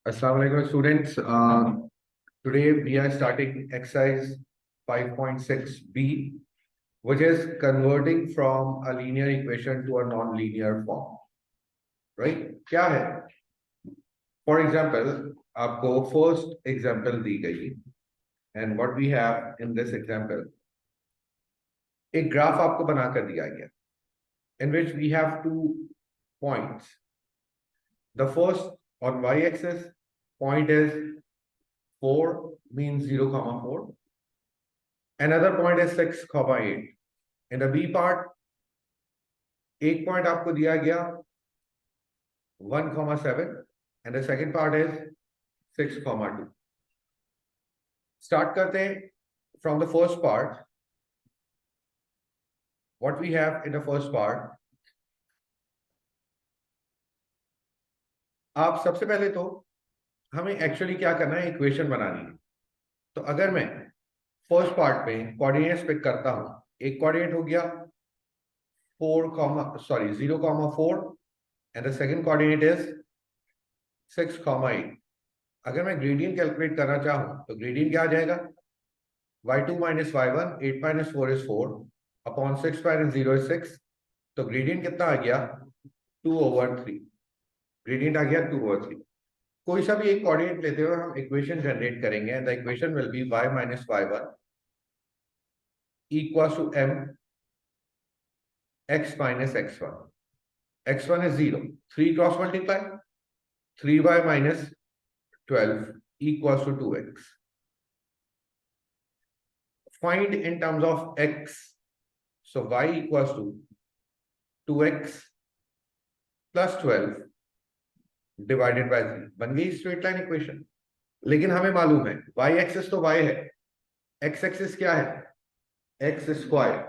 Assalamu alaikum students. Today we are starting exercise 5.6b, which is converting from a linear equation to a non-linear form. Right? क्या है? For example, आपको first example दी गई, and what we have in this example, एक graph आपको बनाकर दिया गया, in which we have two points. The first on y-axis point is 4 means 0, 4. Another point is 6, 8. In the B part, एक point आपको दिया गया 1, 7, and the second part is 6, 2. Start करते हैं from the first part. What we have in the first part, आप सबसे पहले तो हमें एक्चुअली क्या करना है, इक्वेशन बनानी है. तो अगर मैं फर्स्ट पार्ट में कोऑर्डिनेट्स पिक करता हूं, एक कोऑर्डिनेट हो गया 0, 4, and the second coordinate is 6, 8. अगर मैं ग्रेडियंट कैलकुलेट करना चाहूं तो ग्रेडियंट क्या आ जाएगा, y2 minus y1, 8 minus 4 is 4, upon 6 minus 0 is 6. तो ग्रेडियंट कितना आ गया, 2/3. ग्रेडियंट आ गया 2/3. कोई सा भी एक कोऑर्डिनेट लेते हुए हम इक्वेशन जनरेट करेंगे. The equation will be y minus y1 equals to m x minus x1. x1 is 0. 3 cross multiply, 3y minus 12 equals to 2x. Find in terms of x. So y equals to 2x plus 12 divided by 3. बन गई straight line equation. लेकिन हमें मालूम है y axis तो y है, x axis क्या है, x स्क्वायर.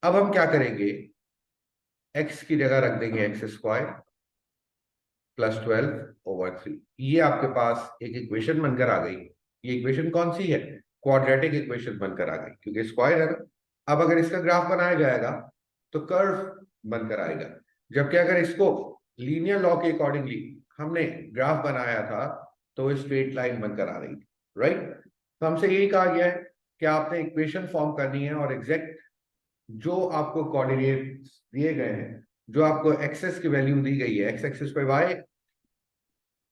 अब हम क्या करेंगे, x की जगह रख देंगे x स्क्वायर प्लस 12/3. ये आपके पास एक इक्वेशन बनकर आ गई. ये इक्वेशन कौन सी है, क्वाड्रेटिक इक्वेशन बनकर आ गई, क्योंकि स्क्वायर है. अब अगर इसका ग्राफ बनाया जाएगा तो कर्व बनकर आएगा. जबकि अगर इसको लीनियर लॉ के अकॉर्डिंगली हमने ग्राफ बनाया था तो स्ट्रेट लाइन बनकर आ रही थी. राइट? तो हमसे यही कहा गया है कि आपने इक्वेशन फॉर्म करनी है और एग्जैक्ट जो आपको कोऑर्डिनेट दिए गए हैं, जो आपको एक्सेस की वैल्यू दी गई है, एक्स एक्सिस पर वाई,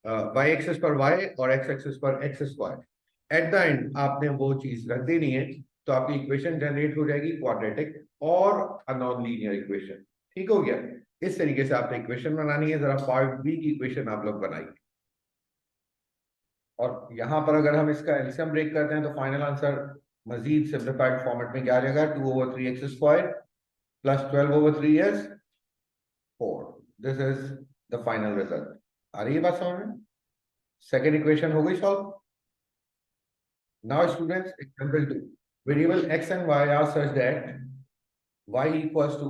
वाई एक्सिस पर वाई और एक्स एक्सिस पर x square, at the end आपने वो चीज रख देनी है. तो आपकी इक्वेशन जनरेट हो जाएगी क्वाड्रेटिक और अ नॉन लीनियर इक्वेशन. ठीक हो गया. इस तरीके से आपने इक्वेशन बनानी है. जरा पार्ट बी की इक्वेशन आप लोग बनाइए. और यहां पर अगर हम इसका एलसीएम ब्रेक करते हैं तो फाइनल आंसर मजीद सिंप्लीफाइड फॉर्मेट में क्या आ जाएगा, 2/3x² plus 12/3 is 4. This is the final result. आ रही है बात समझ में? सेकेंड इक्वेशन हो गई solve. Now students, example 2. Variable x and y are such that y equals to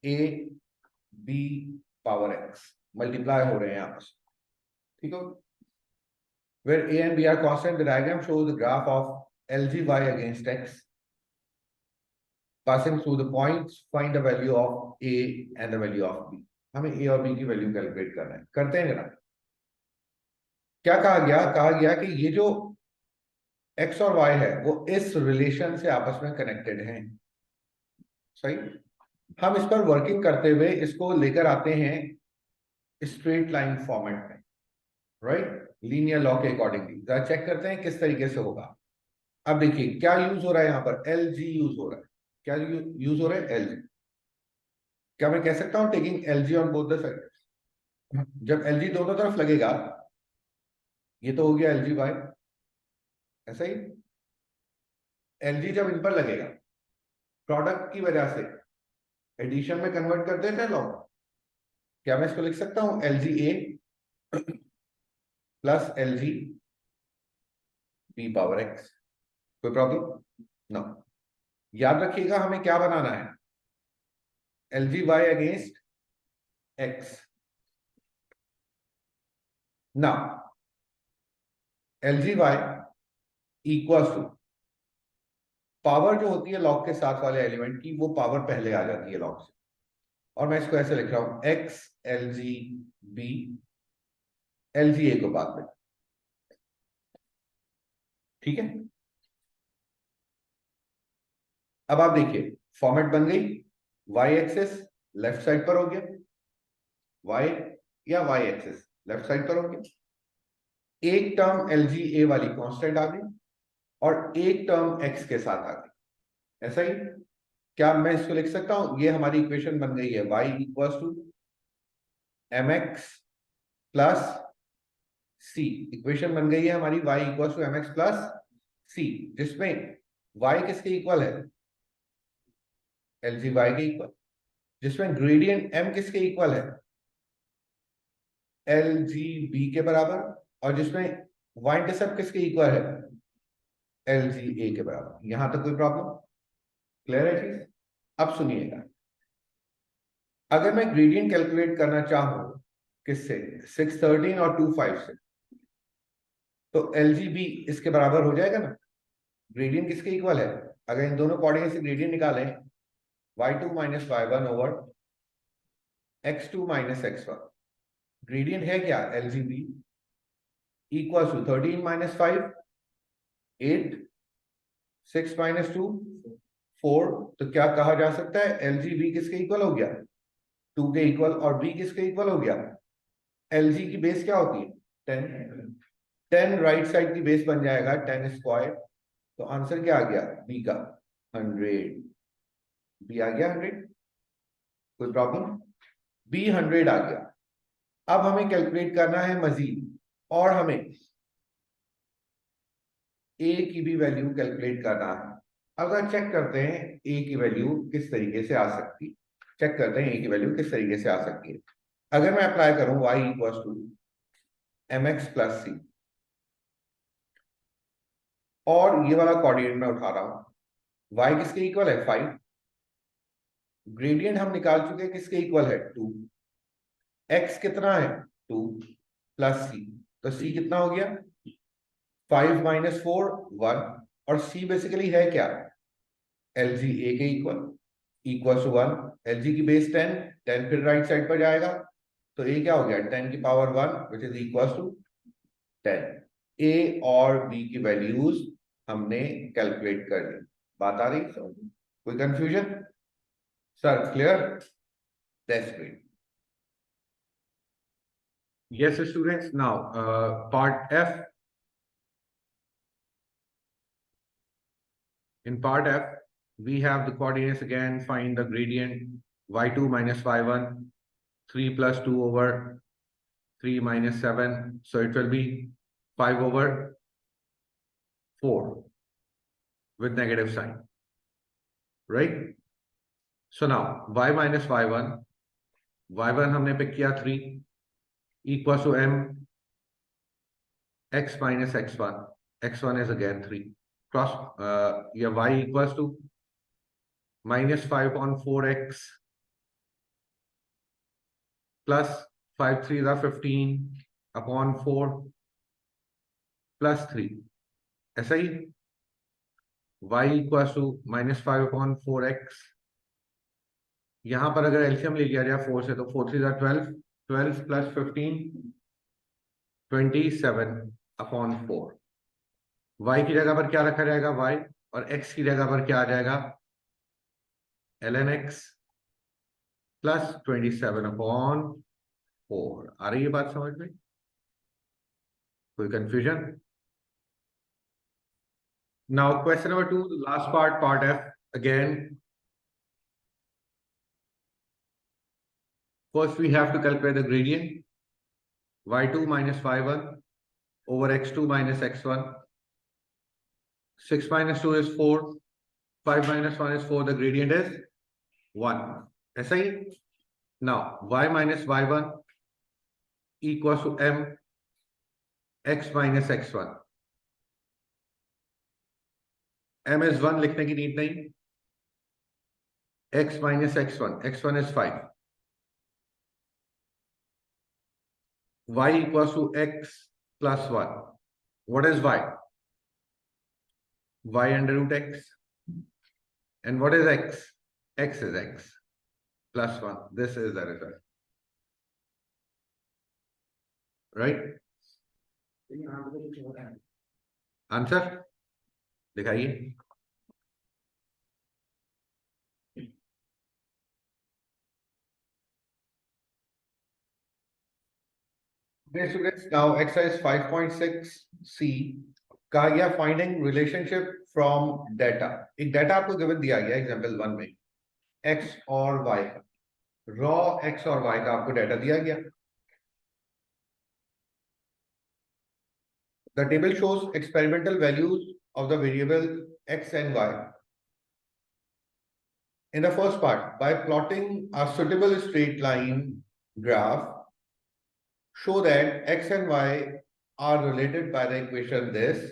a b power x. Multiply हो रहे हैं आपस. ठीक हो. Where a and b are constant, the diagram shows the graph of LGY against x. Passing through the points, find the value of a and the value of b. हमें a और b की value calculate करना है. करते हैं जरा. क्या कहा गया, कहा गया कि ये जो x और y है वो इस रिलेशन से आपस में कनेक्टेड हैं. सही. हम इस पर वर्किंग करते हुए इसको लेकर आते हैं स्ट्रेट लाइन फॉर्मेट में. राइट? लीनियर लॉ के अकॉर्डिंगली जरा चेक करते हैं किस तरीके से होगा. अब देखिए क्या यूज हो रहा है, यहां पर LG यूज हो रहा है. क्या यूज हो रहा है, LG. क्या मैं कह सकता हूं taking LG on both the side. जब LG दोनों तरफ लगेगा, ये तो हो गया LGY. ऐसा ही LG जब इन पर लगेगा, प्रोडक्ट की वजह से एडिशन में कन्वर्ट कर देते हैं लोग. क्या मैं इसको लिख सकता हूं LGA plus LGB power x. कोई प्रॉब्लम? नो. याद रखिएगा हमें क्या बनाना है, LGY against x. Now LGY equals to power जो होती है लॉग के साथ वाले एलिमेंट की, वो पावर पहले आ जाती है लॉग से. और मैं इसको ऐसे लिख रहा हूं x LGB LGA को बाद में, ठीक है। अब आप देखिए फॉर्मेट बन गई, वाई एक्सिस लेफ्ट साइड पर हो गया, वाई या वाई एक्सिस लेफ्ट साइड पर हो गया, एक टर्म LGA वाली कांस्टेंट आ गई और एक टर्म x के साथ आ गई, ऐसा ही। क्या मैं इसको लिख सकता हूं, ये हमारी इक्वेशन बन गई है, y equals to mx plus c। Equation बन गई है हमारी y equals to mx plus c, जिसमें y किसके इक्वल है, LGY के इक्वल, जिसमें ग्रेडियंट m किसके इक्वल है, LGB के बराबर, और जिसमें y इंटरसेप्ट किसके इक्वल है, LGA के बराबर। यहां तक कोई प्रॉब्लम, क्लियर है चीज। अब सुनिएगा, अगर मैं ग्रेडियंट कैलकुलेट करना चाहूं किससे, 613 और 25 से, तो LGB इसके बराबर हो जाएगा ना। ग्रेडियंट किसके इक्वल है, अगर इन दोनों कोऑर्डिनेट से ग्रेडियंट निकालें, y2 minus y1 over x2 minus x1, gradient है क्या, LGB equal to 13 minus 5 8, 6 minus 2 4। तो क्या कहा जा सकता है, LGB किसके इक्वल हो गया, 2 के इक्वल, और b किसके इक्वल हो गया, LG की बेस क्या होती है 10, 10 राइट साइड की बेस बन जाएगा 10 स्क्वायर, तो आंसर क्या आ गया बी का 100, बी आ गया 100, कोई प्रॉब्लम, बी 100 आ गया। अब हमें कैलकुलेट करना है मजीद, और हमें ए की भी वैल्यू कैलकुलेट करना है। अगर चेक करते हैं ए की वैल्यू किस तरीके से आ सकती, चेक करते हैं ए की वैल्यू किस तरीके से आ सकती है। अगर मैं अप्लाई करूं y equal to mx plus C, और ये वाला कोऑर्डिनेट में उठा रहा हूं, y किसके इक्वल है 5, ग्रेडियंट हम निकाल चुके हैं किसके इक्वल है 2, x कितना है 2 प्लस सी, तो c कितना हो गया 5 माइनस 4 1, और c बेसिकली है क्या, LGA के इक्वल टू 1, LG की बेस 10, 10 फिर राइट साइड पर जाएगा, तो a क्या हो गया 10 की पावर 1 which is equal to 10। a और b की वैल्यूज हमने कैलकुलेट कर ली, बात आ रही समझ में? कोई confusion, sir clear, that's great. Yes, students. Now, part F. In part F, we have the coordinates again. Find the gradient y2 minus y1, 3 plus 2 over 3 minus 7. So it will be 5 over 4 with negative sign, right? So now y minus y1, y1 हमने pick किया 3 equals to m x minus x1. x1 is again 3. Cross y equals to minus 5 on 4x plus 5 3 are 15 upon 4 plus 3, ऐसा ही। y equals to minus 5 upon 4x, यहां पर अगर LCM ले लिया जाए 4 से, तो 4 3 are 12, 12 plus 15 27 upon 4। y की जगह पर क्या रखा जाएगा y, और x की जगह पर क्या आ जाएगा ln x प्लस 27 अपॉन 4। आ रही है बात समझ में, कोई confusion? Now question number 2, the last part F again. First we have to calculate the gradient, y2 minus y1 over x2 minus x1. 6 minus 2 is 4, 5 minus 1 is 4, the gradient is 1, ऐसा ही। Now y minus y1 equals to m x minus x1, m is 1 लिखने की need नहीं, x minus x1, x1 is 5, y equals to x plus 1. What is y? Y under root x. And what is x? X is x plus 1. This is the result, right? Answer दिखाइए। Dear students, now exercise 5.6C कहा गया finding relationship from data. एक data आपको given दिया गया example 1 में x और y का, रॉ x और y का आपको डाटा दिया गया। The table shows experimental values of the variable x and y. In the first part, by plotting a suitable straight line graph, show that x and y are related by the equation this,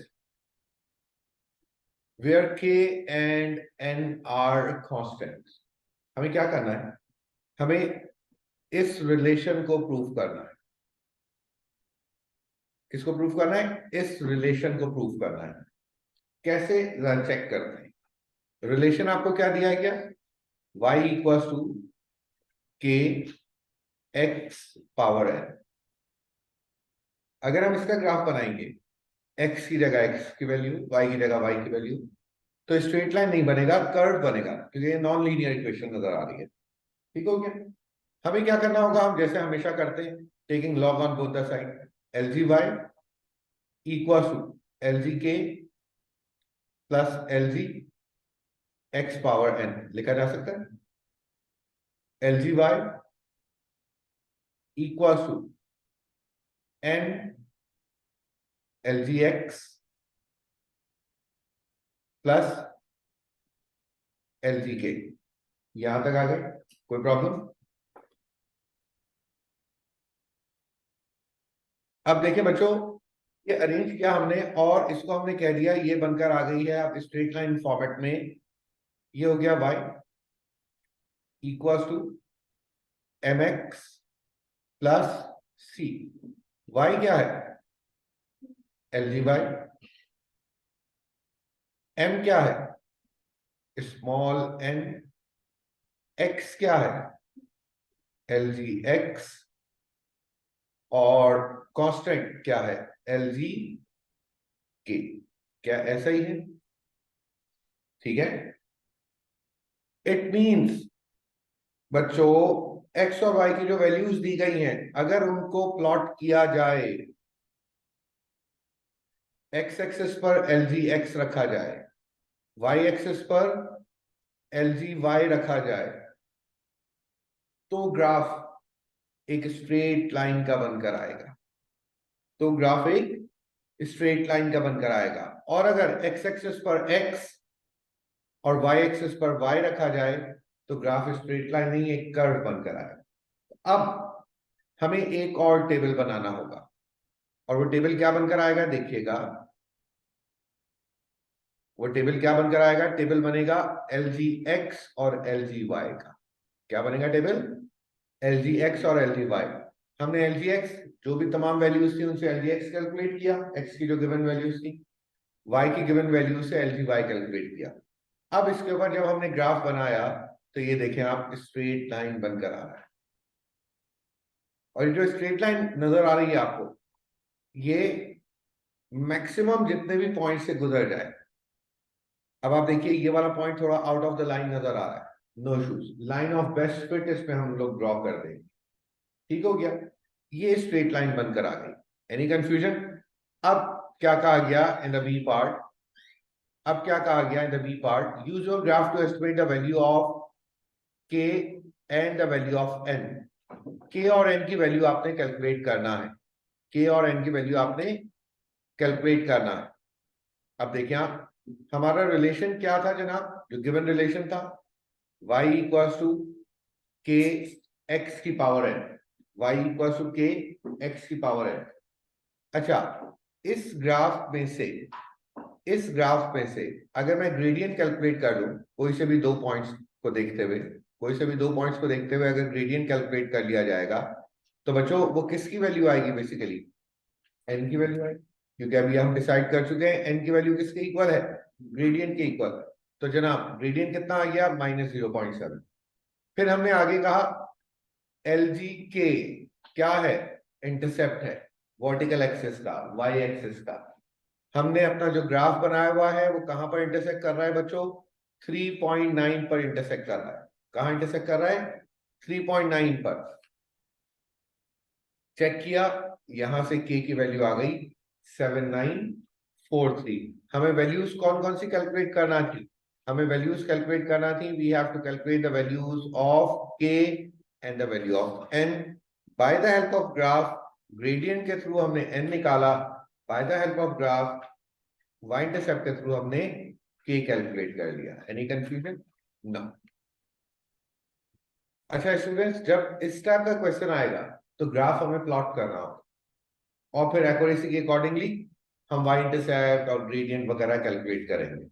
where k and n are constants. हमें क्या करना है? हमें इस relation को prove करना है। किसको प्रूव करना है? इस रिलेशन को प्रूव करना है। कैसे? चेक करते हैं। रिलेशन आपको क्या दिया गया? y equals to k x power n। अगर हम इसका ग्राफ बनाएंगे, x की जगह x की वैल्यू, y की जगह y की वैल्यू, तो स्ट्रेट लाइन नहीं बनेगा, कर्व बनेगा, क्योंकि ये नॉन लीनियर इक्वेशन नजर आ रही है। ठीक हो गया? हमें क्या करना होगा? हम जैसे हमेशा करते हैं, taking log on both the side, L G Y equal to L G K plus L G X power N लिखा जा सकता है। L G Y equal to N L G X plus L G K. यहां तक आ गए? कोई problem? अब देखिए बच्चों, ये अरेंज किया हमने और इसको हमने कह दिया ये बनकर आ गई है अब स्ट्रेट लाइन फॉर्मेट में। ये हो गया y equals to M X plus C. y क्या है? L G Y. m क्या है? Small n। x क्या है? L G x. और कांस्टेंट क्या है? एल जी के। क्या ऐसा ही है? ठीक है। इट मींस बच्चों, x और y की जो वैल्यूज दी गई हैं, अगर उनको प्लॉट किया जाए, x एक्सिस पर एल जी एक्स रखा जाए, y एक्सिस पर एल जी वाई रखा जाए, तो ग्राफ एक स्ट्रेट लाइन का बनकर आएगा। तो ग्राफ एक स्ट्रेट लाइन का बनकर आएगा। और अगर x एक्सिस पर x और y एक्सिस पर y रखा जाए, तो ग्राफ स्ट्रेट लाइन नहीं, एक कर्व बनकर आएगा। अब हमें एक और टेबल बनाना होगा, और वो टेबल क्या बनकर आएगा देखिएगा। वो टेबल क्या बनकर आएगा? टेबल बनेगा एल जी एक्स और एल जी वाई का। क्या बनेगा टेबल? एल जी एक्स और एल जी वाई। हमने एल जी एक्स जो भी तमाम वैल्यूज थी उनसे एल जी एक्स कैलकुलेट किया, एक्स की जो गिवन वैल्यूज थी, वाई की गिवन वैल्यू से एल जी वाई कैलकुलेट किया। अब इसके ऊपर जब हमने ग्राफ बनाया, तो ये देखें आप, स्ट्रेट लाइन बनकर आ रहा है। और ये जो स्ट्रेट लाइन नजर आ रही है आपको, ये मैक्सिमम जितने भी पॉइंट से गुजर जाए। अब आप देखिए, ये वाला पॉइंट थोड़ा आउट ऑफ द लाइन नजर आ रहा है, no issues, line of best fit इसमें हम लोग ड्रॉ कर देंगे। ठीक हो गया? ये स्ट्रेट लाइन बनकर आ गई। Any confusion? अब क्या कहा गया इन द बी पार्ट? अब क्या कहा गया in the B part? Use your graph to estimate the value of K and the value of N. K और एन की वैल्यू आपने कैलकुलेट करना है। के और एन की वैल्यू आपने कैलकुलेट करना है। अब देखिए आप, हमारा रिलेशन क्या था जनाब? जो गिवन रिलेशन था, y equals to K X की power N. y equals to K X की पावर एन। अच्छा, इस ग्राफ में से, इस ग्राफ में से अगर मैं ग्रेडियंट कैलकुलेट कर लूं, कोई से भी दो पॉइंट्स को देखते हुए, कोई से भी दो पॉइंट्स को देखते हुए अगर ग्रेडियंट कैलकुलेट कर लिया जाएगा, तो बच्चों वो किसकी वैल्यू आएगी? बेसिकली एन की वैल्यू आएगी, क्योंकि अभी हम डिसाइड कर चुके हैं एन की वैल्यू किसके इक्वल है? ग्रेडियंट के इक्वल। तो जनाब ग्रेडियंट कितना आ गया? -0.7। फिर हमने आगे कहा एल जी के क्या है? इंटरसेप्ट है। वर्टिकल एक्सिस का, वाई एक्सिस का। हमने अपना जो ग्राफ बनाया हुआ है वो कहां पर इंटरसेक्ट कर रहा है बच्चों? 3.9 पर इंटरसेक्ट कर रहा है। कहां इंटरसेक्ट कर रहा है? 3.9 पर। चेक किया, यहां से k की वैल्यू आ गई 7943। हमें वैल्यूज कौन कौन सी कैलकुलेट करना थी? हमें वैल्यूज कैलकुलेट करना थी। We have to calculate the values of k and the value of n by the help of graph. Gradient के थ्रू हमने n निकाला, by the help of graph y intercept के through हमने k calculate कर लिया। Any confusion? No. अच्छा students, जब इस टाइप का क्वेश्चन आएगा तो ग्राफ हमें प्लॉट करना होगा और फिर एक्यूरेसी के अकॉर्डिंगली हम y इंटरसेप्ट और ग्रेडियंट वगैरह कैलकुलेट करेंगे।